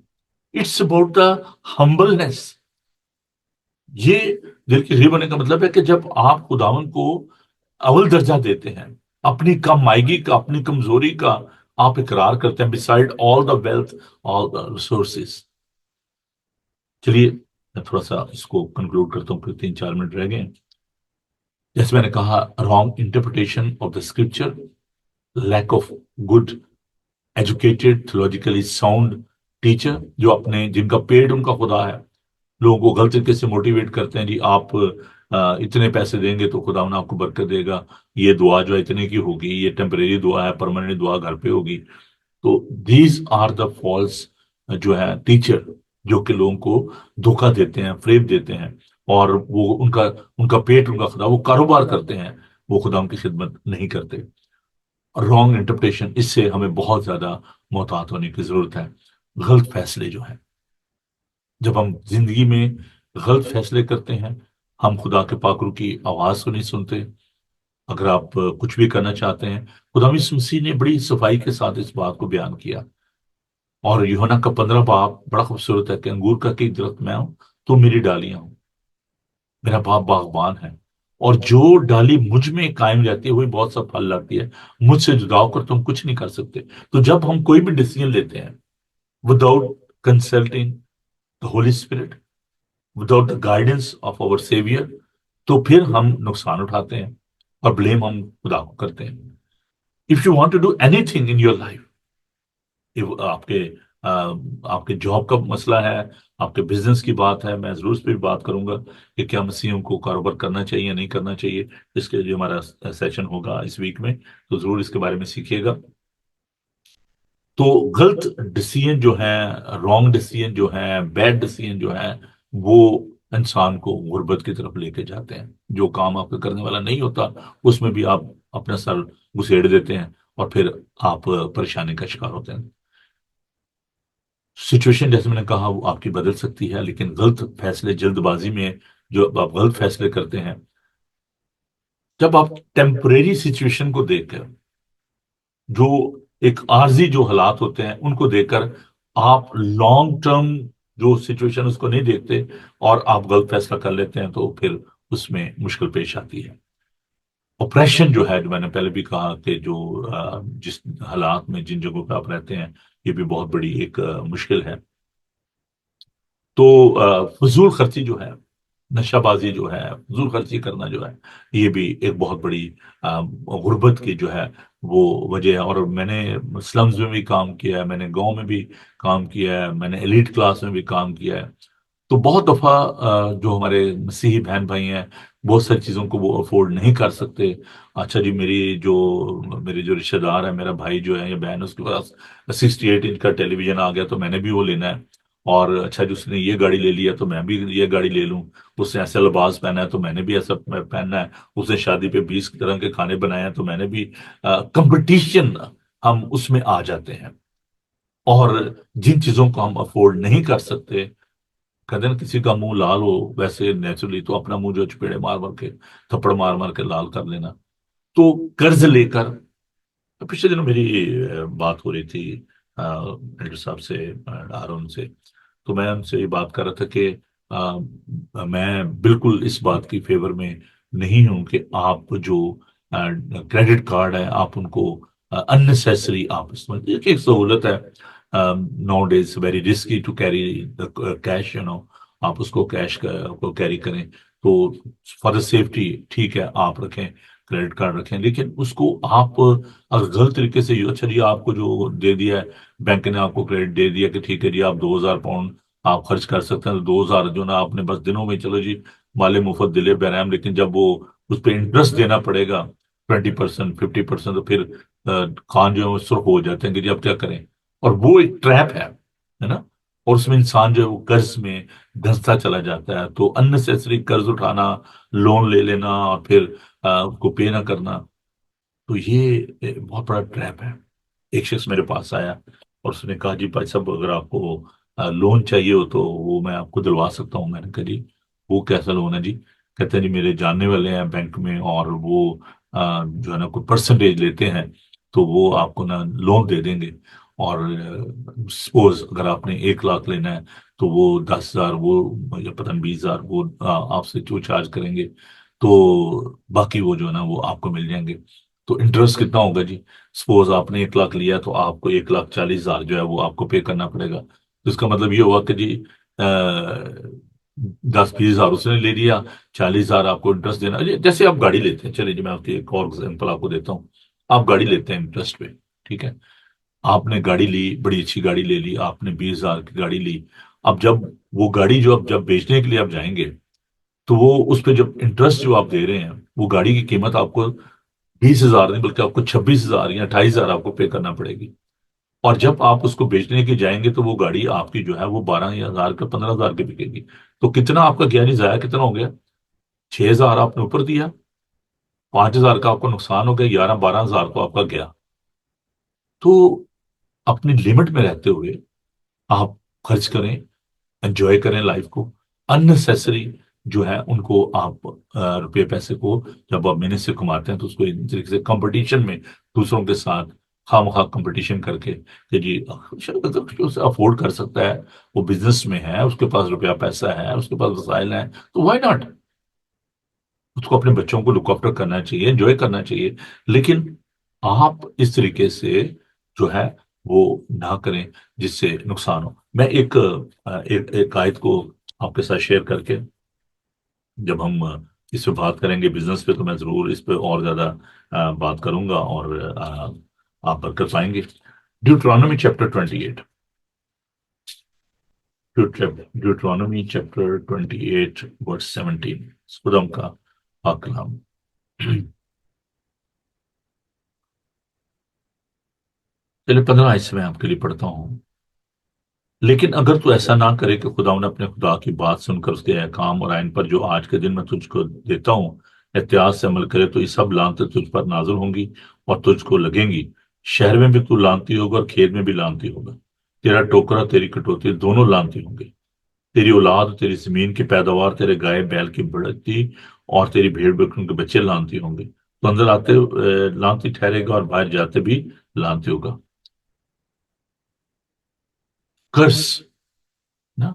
It's about the humbleness. یہ دل کے غریب ہونے کا مطلب ہے کہ جب آپ خداوند کو اول درجہ دیتے ہیں، اپنی کم مائگی کا، اپنی کمزوری کا آپ اقرار کرتے ہیں beside all the wealth, all the resources. چلیے میں تھوڑا سا اس کو کنکلوڈ کرتا ہوں، پھر 3-4 منٹ رہ گئے. جیسے میں نے کہا wrong interpretation of the scripture, lack of good educated theologically sound teacher جو اپنے جن کا پیٹ ان کا خدا ہے، لوگوں کو غلط طریقے سے موٹیویٹ کرتے ہیں. جی آپ اتنے پیسے دیں گے تو خدا انہیں آپ کو برکت دے گا، یہ دعا جو ہے اتنے کی ہوگی، یہ ٹیمپریری دعا ہے، پرماننٹ دعا گھر پہ ہوگی. تو دیز آر دا فالس جو ہے ٹیچر، جو کہ لوگوں کو دھوکہ دیتے ہیں، فریب دیتے ہیں، اور وہ ان کا پیٹ ان کا خدا، وہ کاروبار کرتے ہیں، وہ خدا ان کی خدمت نہیں کرتے. رانگ انٹرپریٹیشن، اس سے ہمیں بہت زیادہ محتاط ہونے کی ضرورت ہے. غلط فیصلے جو ہیں، جب ہم زندگی میں غلط فیصلے کرتے ہیں، ہم خدا کے پاک روح کی آواز کو نہیں سنتے. اگر آپ کچھ بھی کرنا چاہتے ہیں، خدا یسوع مسیح نے بڑی صفائی کے ساتھ اس بات کو بیان کیا. اور یوحنا کا 15 باب بڑا خوبصورت ہے کہ انگور کا ایک درخت میں ہوں تو میری ڈالیاں ہوں، میرا باپ باغبان ہے، اور جو ڈالی مجھ میں قائم رہتی ہے وہی بہت سا پھل لاتی ہے، مجھ سے جدا ہو کر تم کچھ نہیں کر سکتے. تو جب ہم کوئی بھی ڈیسیجن لیتے ہیں without consulting the Holy Spirit, without the guidance of our Savior, تو پھر ہم نقصان اٹھاتے ہیں اور بلیم ہم خدا کو کرتے ہیں. If you want to do anything in your life، آپ کے جاب کا مسئلہ ہے، آپ کے بزنس کی بات ہے، میں ضرور اس پہ بھی بات کروں گا کہ کیا مسیحوں کو کاروبار کرنا چاہیے یا نہیں کرنا چاہیے. اس کے لیے ہمارا سیشن ہوگا اس ویک میں، تو ضرور اس کے بارے میں سیکھیے گا. تو غلط ڈیسیژن جو ہیں، رانگ ڈیسیژن جو ہیں، بیڈ ڈیسیژن جو ہیں، وہ انسان کو غربت کی طرف لے کے جاتے ہیں. جو کام آپ کا کرنے والا نہیں ہوتا اس میں بھی آپ اپنا سر گھسیڑ دیتے ہیں اور پھر آپ پریشانی کا شکار ہوتے ہیں. سچویشن جیسے میں نے کہا وہ آپ کی بدل سکتی ہے، لیکن غلط فیصلے، جلد بازی میں جو آپ غلط فیصلے کرتے ہیں، جب آپ ٹیمپریری سچویشن کو دیکھ کر، جو ایک عارضی جو حالات ہوتے ہیں ان کو دیکھ کر آپ لانگ ٹرم جو سچویشن اس کو نہیں دیکھتے اور آپ غلط فیصلہ کر لیتے ہیں، تو پھر اس میں مشکل پیش آتی ہے. اپریشن جو ہے، جو میں نے پہلے بھی کہا کہ جو جس حالات میں جن جگہوں پہ آپ رہتے ہیں، یہ بھی بہت بڑی ایک مشکل ہے. تو فضول خرچی جو ہے، نشہ بازی جو ہے، فضول خرچی کرنا جو ہے، یہ بھی ایک بہت بڑی غربت کی جو ہے وہ وجہ ہے. اور میں نے سلمز میں بھی کام کیا ہے، میں نے گاؤں میں بھی کام کیا ہے، میں نے ایلیٹ کلاس میں بھی کام کیا ہے. تو بہت دفعہ جو ہمارے مسیحی بہن بھائی ہیں، بہت ساری چیزوں کو وہ افورڈ نہیں کر سکتے. اچھا جی، میری جو رشتہ دار ہے، میرا بھائی جو ہے یا بہن، اس کے پاس 68 انچ کا ٹیلی ویژن آ گیا تو میں نے بھی وہ لینا ہے. اور اچھا جی اس نے یہ گاڑی لے لیا تو میں بھی یہ گاڑی لے لوں، اس نے ایسا لباس پہنا ہے تو میں نے بھی ایسا پہننا ہے، اس نے شادی پہ 20 طرح کے کھانے بنائے ہیں تو میں نے بھی، کمپٹیشن ہم اس میں آ جاتے ہیں۔ اور جن چیزوں کو ہم افورڈ نہیں کر سکتے، کہتے ہیں نا کسی کا منہ لال ہو ویسے نیچرلی، تو اپنا منہ جو چپیڑے مار مار کے، تھپڑ مار مار کے لال کر لینا۔ تو قرض لے کر، پچھلے دنوں میری بات ہو رہی تھی ایڈر صاحب سے، ہارون سے، تو میں ان سے یہ بات کر رہا تھا کہ میں بالکل اس بات کی فیور میں نہیں ہوں کہ آپ جو کریڈٹ کارڈ ہے آپ ان کو اننیسیسری آپ استعمال، دیکھیے ایک سہولت ہے، nowadays very risky to carry cash, آپ اس کو کیش کو کیری کریں، تو فار دا سیفٹی ٹھیک ہے آپ رکھیں، کریڈٹ کارڈ رکھیں، لیکن اس کو آپ اگر غلط طریقے سے اچھا جی آپ کو جو دے دیا ہے بینک نے، آپ کو کریڈٹ دے دیا کہ ٹھیک ہے جی آپ 2000 پاؤنڈ آپ خرچ کر سکتے ہیں، تو 2000 جو نا آپ نے بس دنوں میں، چلو جی مال مفت دلے برہم، لیکن جب وہ اس پہ انٹرسٹ دینا پڑے گا 20%، 50%، تو پھر کان جو ہے وہ سرخ ہو جاتے ہیں کہ جی اب کیا کریں۔ اور وہ ایک ٹریپ ہے نا، اور اس میں انسان جو ہے وہ قرض میں دھنستا چلا جاتا ہے، تو اننیسیسری قرض اٹھانا، لون لے لینا، اور پھر اس کو پے نہ کرنا، تو یہ بہت بڑا ٹریپ ہے۔ ایک شخص میرے پاس آیا اور اس نے کہا جی بھائی صاحب اگر آپ کو لون چاہیے ہو تو وہ میں آپ کو دلوا سکتا ہوں۔ میں نے کہا جی وہ کیسا لون ہے جی؟ کہتے ہیں جی میرے جاننے والے ہیں بینک میں، اور وہ جو ہے نا کوئی پرسنٹیج لیتے ہیں، تو وہ آپ کو نا لون دے دیں گے، اور سپوز اگر آپ نے 1 لاکھ لینا ہے تو وہ 10,000 وہ، یا پتہ نہیں 20,000 وہ آپ سے جو چارج کریں گے، تو باقی وہ جو ہے نا وہ آپ کو مل جائیں گے۔ تو انٹرسٹ کتنا ہوگا جی؟ سپوز آپ نے 1 لاکھ لیا تو آپ کو 1,40,000 جو ہے وہ آپ کو پے کرنا پڑے گا، تو اس کا مطلب یہ ہوا کہ جی 10-20 ہزار اس نے لے لیا، 40,000 آپ کو انٹرسٹ دینا، جیسے آپ گاڑی لیتے ہیں، چلیے جی میں آپ کی ایک اور ایگزامپل آپ کو دیتا ہوں، آپ گاڑی لیتے ہیں انٹرسٹ پہ، ٹھیک ہے، آپ نے گاڑی لی، بڑی اچھی گاڑی لے لی، آپ نے 20,000 کی گاڑی لی، اب جب وہ گاڑی جو اب جب بیچنے کے لیے آپ جائیں گے، تو وہ اس پہ جب انٹرسٹ جو آپ دے رہے ہیں، وہ گاڑی کی قیمت آپ کو 20,000 نہیں بلکہ آپ کو 26,000 یا 28,000 آپ کو پے کرنا پڑے گی، اور جب آپ اس کو بیچنے کے جائیں گے تو وہ گاڑی آپ کی جو ہے وہ 12,000 کا 15,000 کی بکے گی، تو کتنا آپ کا گیا نہیں، ضائع کتنا ہو گیا؟ 6,000 آپ نے اوپر دیا، 5,000 کا آپ کو نقصان ہو گیا، 11-12,000 کو آپ کا گیا۔ تو اپنی لمٹ میں رہتے ہوئے آپ خرچ کریں، انجوائے کریں لائف کو، اننیسیسری جو ہے ان کو آپ روپے پیسے کو جب آپ محنت سے کماتے ہیں تو اس کو اس طریقے سے کمپٹیشن میں دوسروں کے ساتھ خواہ مخواہ کمپٹیشن کر کے کہ جی اسے افورڈ کر سکتا ہے، وہ بزنس میں ہے، اس کے پاس روپیہ پیسہ ہے، اس کے پاس وسائل ہیں، تو وائی ناٹ، اس کو اپنے بچوں کو لک آفٹر کرنا چاہیے، انجوائے کرنا چاہیے، لیکن آپ اس طریقے سے جو ہے وہ نہ کریں جس سے نقصان ہو۔ میں ایک آیت کو آپ کے ساتھ شیئر کر کے، جب ہم اس پہ بات کریں گے بزنس پہ، تو میں ضرور اس پہ اور زیادہ بات کروں گا، اور آپ برکت پائیں گے۔ ڈیوٹرانومی چیپٹر 28، ڈیوٹرانومی چیپٹر 28 ورس 17، خدم کا پاک کلام۔ چلیے 15 آیت سے میں آپ کے لیے پڑھتا ہوں۔ لیکن اگر تو ایسا نہ کرے کہ خدا نے اپنے خدا کی بات سن کر اس کے احکام اور آئین پر جو آج کے دن میں تجھ کو دیتا ہوں احتیاط سے عمل کرے، تو یہ سب لعنتیں تجھ پر نازل ہوں گی اور تجھ کو لگیں گی، شہر میں بھی تو لعنتی ہوگا اور کھیت میں بھی لعنتی ہوگا، تیرا ٹوکرا تیری کٹوتی دونوں لعنتی ہوں گے، تیری اولاد، تیری زمین کی پیداوار، تیرے گائے بیل کی بڑھتی اور تیری بھیڑ بکریوں کے بچے لعنتی ہوں گے، تو اندر آتے لعنتی ٹھہرے گا اور باہر جاتے بھی لعنتی ہوگا۔ کرس نا،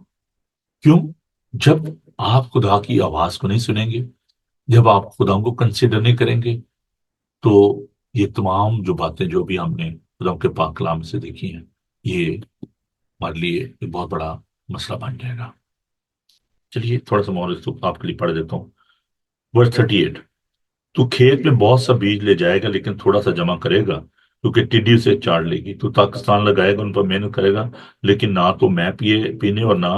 کیوں؟ جب آپ خدا کی آواز کو نہیں سنیں گے، جب آپ خدا کو کنسیڈر نہیں کریں گے، تو یہ تمام جو باتیں جو بھی ہم نے خدا کے پاک کلام سے دیکھی ہیں، یہ ہمارے لیے ایک بہت بڑا مسئلہ بن جائے گا۔ چلیے تھوڑا سا اور اس کو آپ کے لیے پڑھ دیتا ہوں، ورس 38۔ تو کھیت میں بہت سا بیج لے جائے گا لیکن تھوڑا سا جمع کرے گا کیونکہ ٹڈی اسے چاڑ لے گی، تو پاکستان لگائے گا ان پر محنت کرے گا، لیکن نہ تو میں پینے اور نہ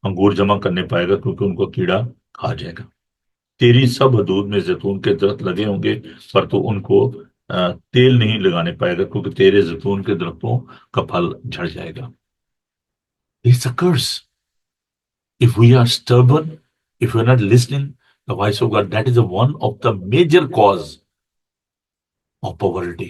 انگور جمع کرنے پائے گا کیونکہ ان کو کیڑا کھا جائے گا۔ تیری سب حدود میں زیتون کے درخت لگے ہوں گے پر تو ان کو تیل نہیں لگانے پائے گا کیونکہ تیرے زیتون کے درختوں کا پھل جھڑ جائے گا۔ It's a curse. If we are stubborn, if we're not listening the voice of God, that is the one of the major cause of poverty.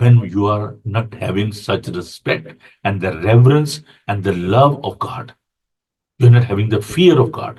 when you are not having such respect and the reverence and the love of God. You're not having the fear of God.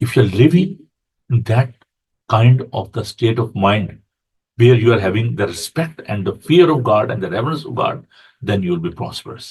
If you're living in that kind of the state of mind where you are having the respect and the fear of God and the reverence of God, then you will be prosperous.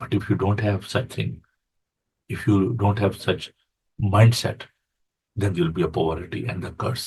But if you don't have such thing, if you don't have such mindset, then there will be a poverty and a curse.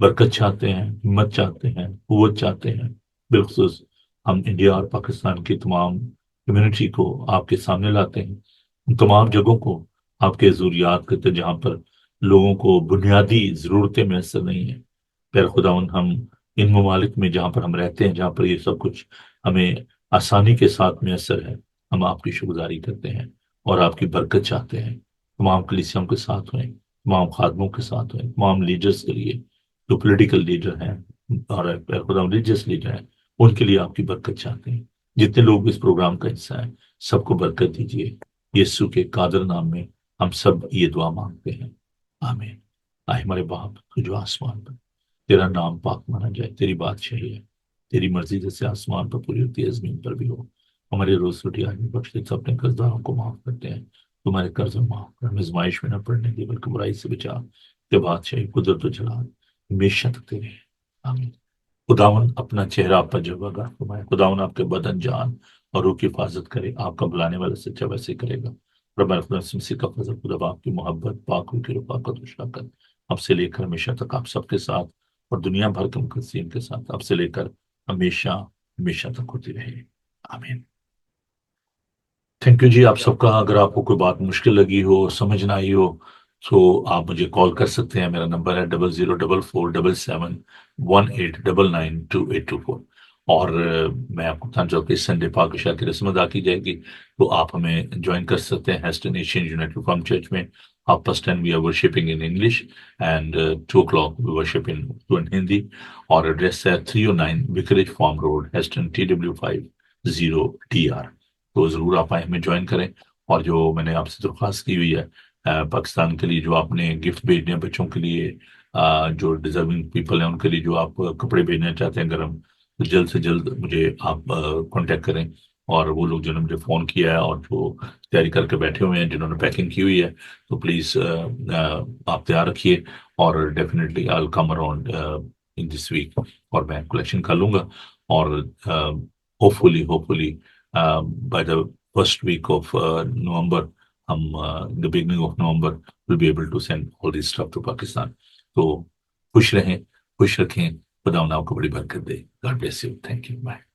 برکت چاہتے ہیں، ہمت چاہتے ہیں، قوت چاہتے ہیں۔ بالخصوص ہم انڈیا اور پاکستان کی تمام کمیونٹی کو آپ کے سامنے لاتے ہیں، ان تمام جگہوں کو آپ کے ضروریات کرتے ہیں جہاں پر لوگوں کو بنیادی ضرورتیں میسر نہیں ہیں۔ پیر خداون ہم ان ممالک میں جہاں پر ہم رہتے ہیں، جہاں پر یہ سب کچھ ہمیں آسانی کے ساتھ میسر ہے، ہم آپ کی شکرگزاری کرتے ہیں اور آپ کی برکت چاہتے ہیں۔ تمام کلیسیوں کے ساتھ ہوئیں، تمام خادموں کے ساتھ ہوئیں، تمام لیڈرز کے لیے جو پولیٹیکل لیڈر ہیں اور خدا ریلیجیس لیڈر ہیں، ان کے لیے آپ کی برکت چاہتے ہیں۔ جتنے لوگ اس پروگرام کا حصہ ہیں، سب کو برکت دیجیے۔ یسوع کے قادر نام میں ہم سب یہ دعا مانگتے ہیں، آمین۔ آئے ہمارے باپ تو جو آسمان پر، تیرا نام پاک مانا جائے، تیری بادشاہی ہے، تیری مرضی جیسے آسمان پر پوری ہوتی ہے زمین پر بھی ہو۔ ہمارے روز روٹی آج ہمیں بخش دے، تو اپنے قرضداروں کو معاف کرتے ہیں، تمہارے قرض معاف کر، ہمیں آزمائش میں نہ پڑنے دے بلکہ برائی سے بچا، کہ بادشاہی قدرت و جلال ہمیشہ تک تیرے ہیں، آمین۔ خداون اپنا چہرہ آپ پر جلوہ گاہ فرمائے، خداون آپ کے بدن جان اور روح کی حفاظت کرے، آپ کا بلانے والا سچا ویسے کرے گا۔ رب خدا مسیح کا فضل، خدا باپ کی محبت، پاک روح کی رفاقت و شراکت اب سے لے کر ہمیشہ تک آپ سب کے ساتھ اور دنیا بھر کے مقدسین کے ساتھ اب سے لے کر ہمیشہ ہمیشہ تک ہوتی رہے، آمین۔ تھینک یو جی آپ سب کا۔ اگر آپ کو کوئی بات مشکل لگی ہو، سمجھ نہ آئی ہو، تو آپ مجھے کال کر سکتے ہیں۔ میرا نمبر ہے 00447718992824۔ اور میں آپ کو بتانا چاہوں کہ اس سنڈے پاک عشاء کی رسم ادا کی جائے گی، تو آپ ہمیں جوائن کر سکتے ہیں Houston Asian united from church میں۔ +10 we are worshipping in English and 2 o'clock we worship in Hindi. اور ایڈریس ہے 309 وکریج فارم روڈ، ہیسٹن TW50DR۔ تو ضرور آپ آئیں، ہمیں جوائن کریں۔ اور جو میں نے آپ سے درخواست کی ہوئی ہے پاکستان کے لیے جو آپ نے گفٹ بھیجنے ہیں بچوں کے لیے، جو ڈیزرونگ پیپل ہیں ان کے لیے جو آپ کپڑے بھیجنا چاہتے ہیں گرم، تو جلد سے جلد مجھے آپ کانٹیکٹ کریں۔ اور وہ لوگ جنہوں نے مجھے فون کیا ہے اور جو تیاری کر کے بیٹھے ہوئے ہیں، جنہوں نے پیکنگ کی ہوئی ہے، تو پلیز آپ تیار رکھیے، اور definitely I will come around in this week, اور میں کلیکشن کر لوں گا۔ اور hopefully by the first week of November، ہم the beginning of November will be able to send all this stuff to Pakistan۔ تو خوش رہیں، خوش رکھیں، خدا آپ کو بڑی برکت دے۔ God bless you. Thank you. Bye۔